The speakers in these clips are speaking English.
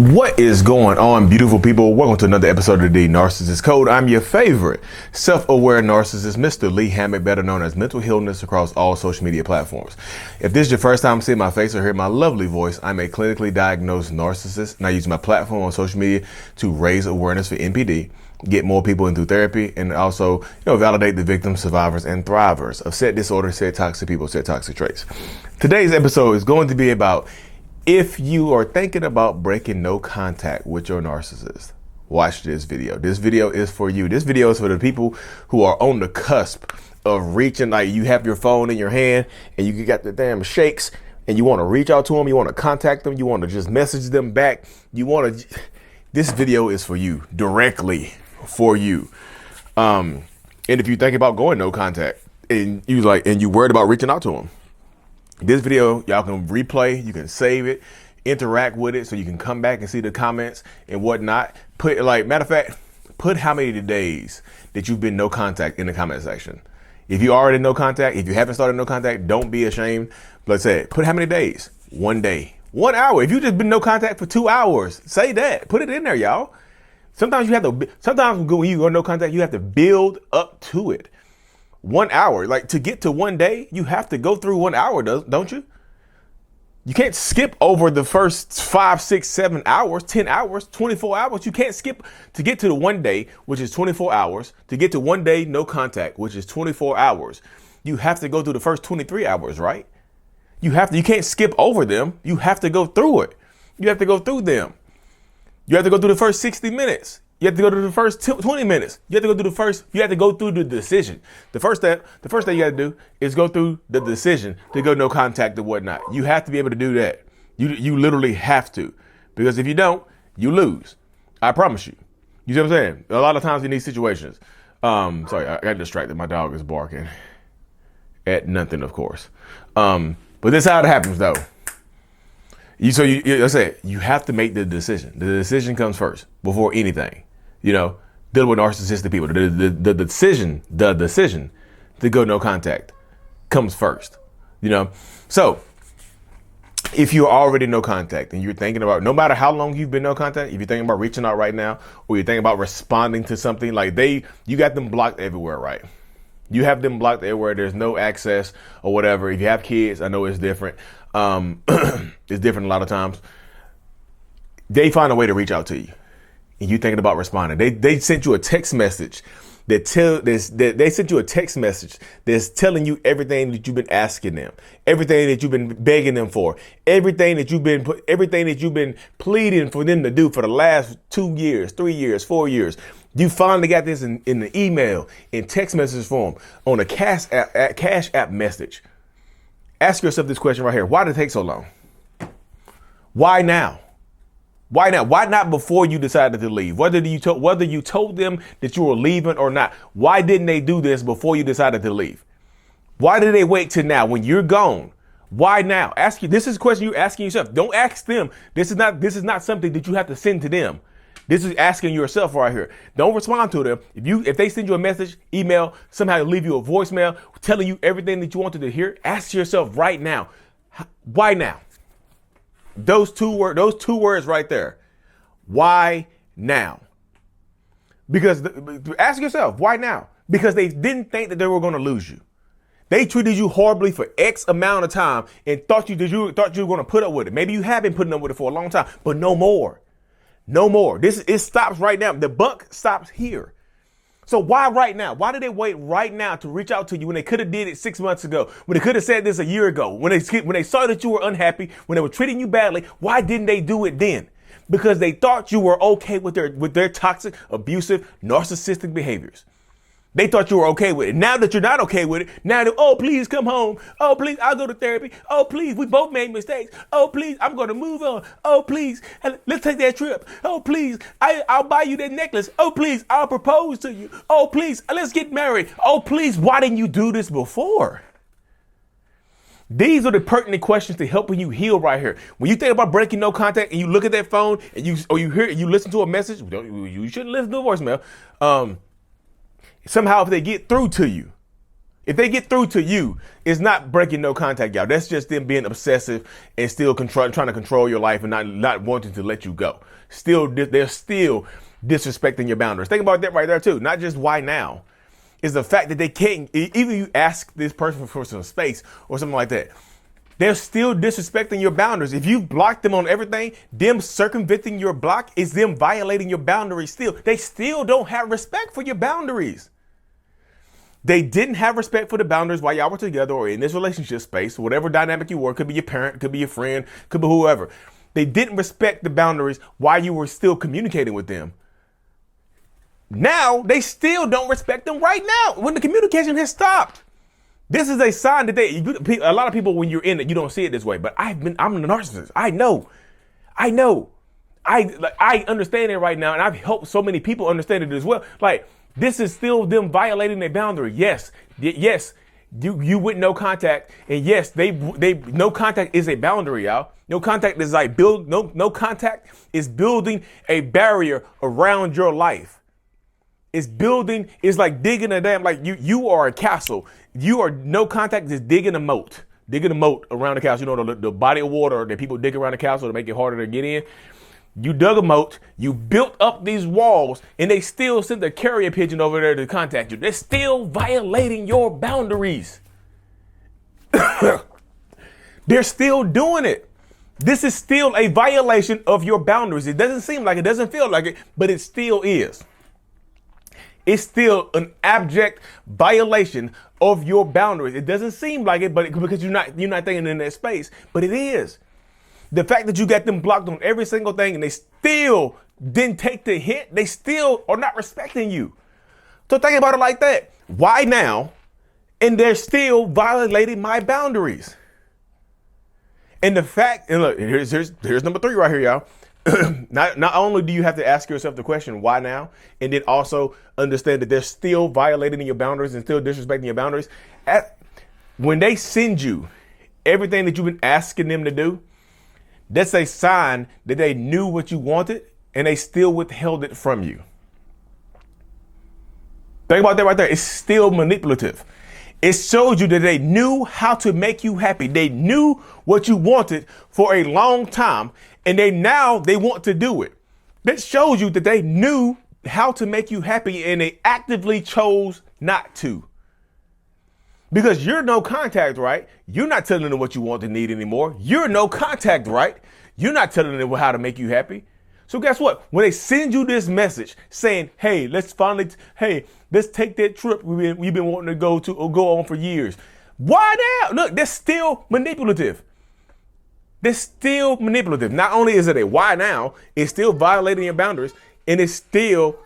What is going on, beautiful people? Welcome to another episode of the Narcissists Code. I'm your favorite self-aware narcissist, Mr. Lee Hammock, better known as Mental Healness across all social media platforms. If this is your first time seeing my face or hearing my lovely voice, I'm a clinically diagnosed narcissist, and I use my platform on social media to raise awareness for NPD, get more people into therapy, and also, validate the victims, survivors, and thrivers of said disorder, said toxic people, said toxic traits. Today's episode is going to be about if you are thinking about breaking no contact with your narcissist. Watch this video. This video is for you. This video is for the people who are on the cusp of reaching, like you have your phone in your hand and you got the damn shakes and you want to reach out to them. You want to contact them. You want to just message them back. This video is for you, directly for you. And if you think about going no contact and you worried about reaching out to them, this video, y'all can replay, you can save it, interact with it so you can come back and see the comments and whatnot. Matter of fact, put how many days that you've been no contact in the comment section. If you already no contact, if you haven't started no contact, don't be ashamed. Let's say, put how many days? 1 day, 1 hour. If you just been no contact for 2 hours, say that, put it in there, y'all. Sometimes when you go no contact, you have to build up to it. 1 hour, to get to 1 day, you have to go through 1 hour, don't you? You can't skip over the first 5, 6, 7 hours, 10 hours, 24 hours. You can't skip to get to the 1 day, which is 24 hours, to get to 1 day no contact, which is 24 hours. You have to go through the first 23 hours, right? You can't skip over them. You have to go through it. You have to go through them. You have to go through the first 60 minutes. You have to go to the first 20 minutes. You have to go through the decision. The first thing you got to do is go through the decision to go no contact and whatnot. You have to be able to do that. You literally have to, because if you don't, you lose. I promise you. You see what I'm saying? A lot of times in these situations, sorry, I got distracted. My dog is barking at nothing, of course. But this is how it happens though. You have to make the decision. The decision comes first before anything. Dealing with narcissistic people, the decision to go no contact comes first. So if you're already no contact and you're thinking about, no matter how long you've been no contact, if you're thinking about reaching out right now, or you're thinking about responding to something, you got them blocked everywhere, right? You have them blocked everywhere. There's no access or whatever. If you have kids, I know it's different. It's different a lot of times. They find a way to reach out to you, and you thinking about responding. They sent you a text message that's telling you everything that you've been asking them, everything that you've been begging them for, everything that you've been pleading for them to do for the last 2 years, 3 years, 4 years. You finally got this in the email, in text message form, on a Cash App message. Ask yourself this question right here. Why did it take so long? Why now? Why now? Why not before you decided to leave? Whether you told them that you were leaving or not, why didn't they do this before you decided to leave? Why did they wait till now when you're gone? Why now? This is a question you're asking yourself. Don't ask them. This is not something that you have to send to them. This is asking yourself right here. Don't respond to them. If they send you a message, email, somehow leave you a voicemail telling you everything that you wanted to hear, ask yourself right now, why now? Those two words right there. Why now? Because ask yourself, why now? Because they didn't think that they were going to lose you. They treated you horribly for X amount of time and thought you were going to put up with it. Maybe you have been putting up with it for a long time, but no more. No more. It stops right now. The buck stops here. So why right now? Why did they wait right now to reach out to you when they could have did it 6 months ago? When they could have said this a year ago? When they saw that you were unhappy? When they were treating you badly? Why didn't they do it then? Because they thought you were okay with their toxic, abusive, narcissistic behaviors. They thought you were okay with it. Now that you're not okay with it, now that, oh, please come home. Oh, please, I'll go to therapy. Oh, please, we both made mistakes. Oh, please, I'm going to move on. Oh, please, let's take that trip. Oh, please, I'll buy you that necklace. Oh, please, I'll propose to you. Oh, please, let's get married. Oh, please, why didn't you do this before? These are the pertinent questions to helping you heal right here. When you think about breaking no contact and you look at that phone and you listen to a message, you shouldn't listen to a voicemail. Somehow if they get through to you, If they get through to you, it's not breaking no contact, y'all. That's just them being obsessive and still trying to control your life and not wanting to let you go. They're still disrespecting your boundaries. Think about that right there too. Not just why now. Is the fact that they can't, even you ask this person for some space or something like that, they're still disrespecting your boundaries. If you've blocked them on everything, them circumventing your block is them violating your boundaries still. They still don't have respect for your boundaries. They didn't have respect for the boundaries while y'all were together or in this relationship space, whatever dynamic you were. Could be your parent, could be your friend, could be whoever. They didn't respect the boundaries while you were still communicating with them. Now they still don't respect them right now when the communication has stopped. This is a sign that a lot of people, when you're in it, you don't see it this way. But I'm a narcissist. I know. I understand it right now, and I've helped so many people understand it as well. Like, this is still them violating their boundary. Yes, you with no contact, and yes, they no contact is a boundary, y'all. No contact is like no contact is building a barrier around your life. It's like digging a dam. Like you are a castle. You are no contact is digging a moat around the castle. You know, the body of water that people dig around the castle to make it harder to get in. You dug a moat, you built up these walls, and they still sent a carrier pigeon over there to contact you. They're still violating your boundaries. They're still doing it. This is still a violation of your boundaries. It doesn't seem like it, doesn't feel like it, but it still is. It's still an abject violation of your boundaries. It doesn't seem like it, but because you're not thinking in that space, but it is. The fact that you got them blocked on every single thing and they still didn't take the hint, they still are not respecting you. So think about it like that. Why now? And they're still violating my boundaries. And the fact, and look, here's number 3 right here, y'all. Not only do you have to ask yourself the question, why now? And then also understand that they're still violating your boundaries and still disrespecting your boundaries. When they send you everything that you've been asking them to do, that's a sign that they knew what you wanted and they still withheld it from you. Think about that right there. It's still manipulative. It shows you that they knew how to make you happy. They knew what you wanted for a long time, and they want to do it. That shows you that they knew how to make you happy, and they actively chose not to. Because you're no contact, right? You're not telling them what you want and need anymore. You're no contact, right? You're not telling them how to make you happy. So guess what? When they send you this message saying, hey, let's take that trip we've been wanting to go on for years. Why now? Look, they're still manipulative. They're still manipulative. Not only is it a why now, it's still violating your boundaries, and it's still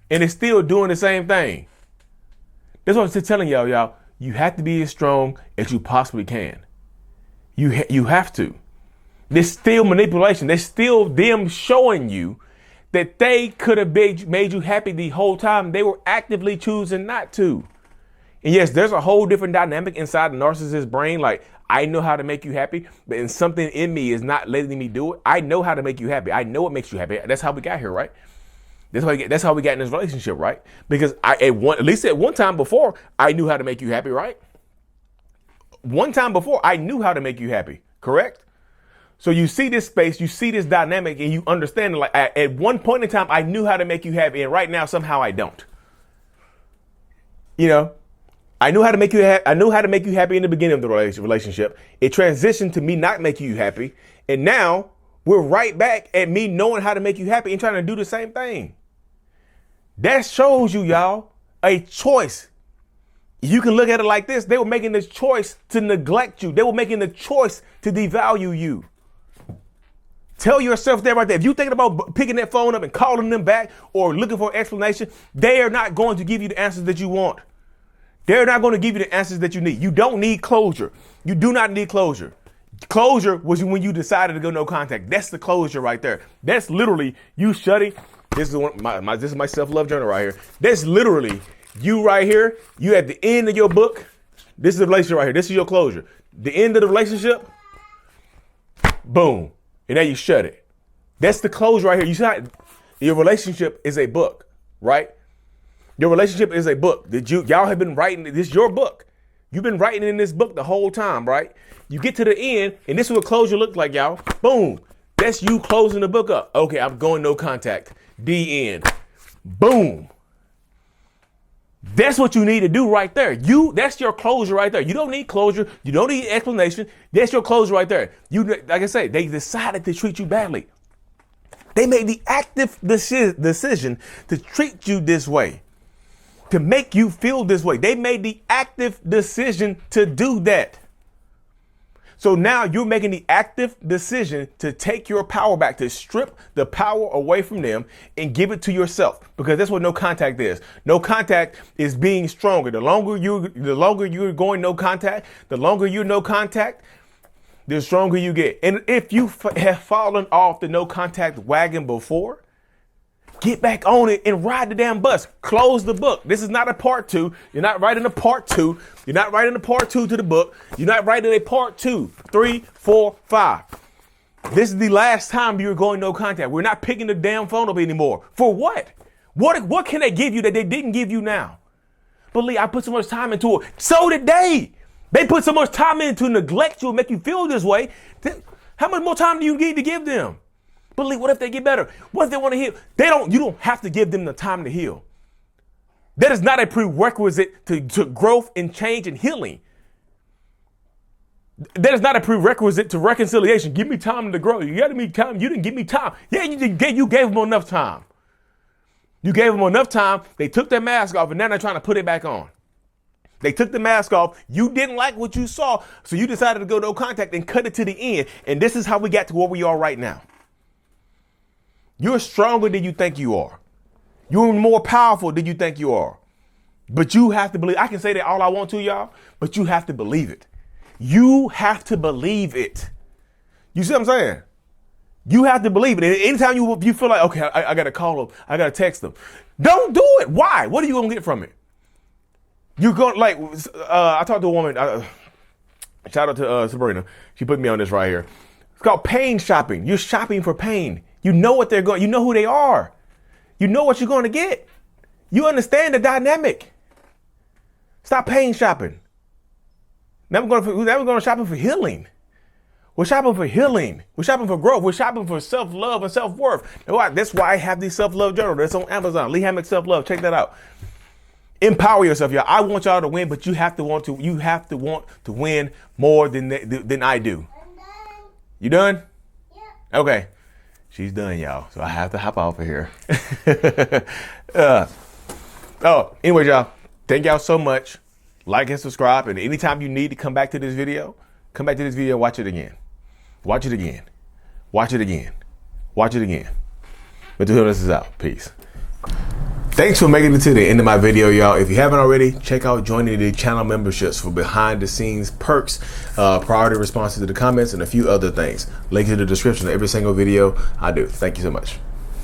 doing the same thing. That's what I'm telling y'all. You have to be as strong as you possibly can. You have to. There's still manipulation. There's still them showing you that they could have made you happy the whole time. They were actively choosing not to. And yes, there's a whole different dynamic inside the narcissist's brain. Like, I know how to make you happy, but something in me is not letting me do it. I know how to make you happy. I know what makes you happy. That's how we got here, right? That's how we got in this relationship, right? Because at least at one time before, I knew how to make you happy, right? One time before, I knew how to make you happy, correct? So you see this space, you see this dynamic, and you understand, like, at one point in time, I knew how to make you happy, and right now, somehow I don't. You know, I knew how to make you happy. I knew how to make you happy in the beginning of the relationship. It transitioned to me not making you happy, and now we're right back at me knowing how to make you happy and trying to do the same thing. That shows you, y'all, a choice. You can look at it like this. They were making the choice to neglect you. They were making the choice to devalue you. Tell yourself that right there. If you're thinking about picking that phone up and calling them back or looking for an explanation, they are not going to give you the answers that you want. They're not going to give you the answers that you need. You don't need closure. You do not need closure. Closure was when you decided to go no contact. That's the closure right there. That's literally you shutting. This is my self-love journal right here. That's literally you right here. You at the end of your book. This is the relationship right here. This is your closure. The end of the relationship. Boom. And now you shut it. That's the closure right here. Your relationship is a book, right? Your relationship is a book that y'all have been writing. This is your book. You've been writing in this book the whole time, right? You get to the end, and this is what closure looks like, y'all. Boom. That's you closing the book up. Okay, I'm going no contact. The end. Boom. That's what you need to do right there. That's your closure right there. You don't need closure. You don't need explanation. That's your closure right there. Like I say, they decided to treat you badly. They made the active decision to treat you this way, to make you feel this way. They made the active decision to do that. So now you're making the active decision to take your power back, to strip the power away from them and give it to yourself, because that's what no contact is. No contact is being stronger. The longer you're going no contact, the longer you're no contact, the stronger you get. And if you have fallen off the no contact wagon before, get back on it and ride the damn bus. Close the book. This is not a part 2. You're not writing a part 2. You're not writing a part 2 to the book. You're not writing a part 2, 3, 4, 5. This is the last time you're going no contact. We're not picking the damn phone up anymore. For what? What can they give you that they didn't give you now? But Lee, I put so much time into it. So did they. They put so much time into neglect you and make you feel this way. How much more time do you need to give them? But Lee, what if they get better? What if they want to heal? You don't have to give them the time to heal. That is not a prerequisite to growth and change and healing. That is not a prerequisite to reconciliation. Give me time to grow. You got to me time. You didn't give me time. Yeah, you gave them enough time. You gave them enough time. They took their mask off and now they're trying to put it back on. They took the mask off. You didn't like what you saw, so you decided to go no contact and cut it to the end. And this is how we got to where we are right now. You're stronger than you think you are. You're more powerful than you think you are. But you have to believe. I can say that all I want to, y'all, but you have to believe it. You have to believe it. You see what I'm saying? You have to believe it. And anytime you feel like, okay, I got to call them, I got to text them. Don't do it. Why? What are you going to get from it? You're going I talked to a woman. Shout out to Sabrina. She put me on this right here. It's called pain shopping. You're shopping for pain. You know what they're going. You know who they are. You know what you're going to get. You understand the dynamic. Stop pain shopping. Now we're going shopping for healing. We're shopping for healing. We're shopping for growth. We're shopping for self-love and self-worth. That's why I have the self-love journal. That's on Amazon. Lee Hammock Self-Love. Check that out. Empower yourself, y'all. I want y'all to win, but you have to want to win more than I do. You done? Yeah. Okay. She's done, y'all. So I have to hop off of here. Anyway, y'all. Thank y'all so much. Like and subscribe. And anytime you need to come back to this video, watch it again. Watch it again. Watch it again. Watch it again. Mental Healness is out. Peace. Thanks for making it to the end of my video, y'all. If you haven't already, check out joining the channel memberships for behind the scenes perks, priority responses to the comments, and a few other things. Link in the description of every single video I do. Thank you so much.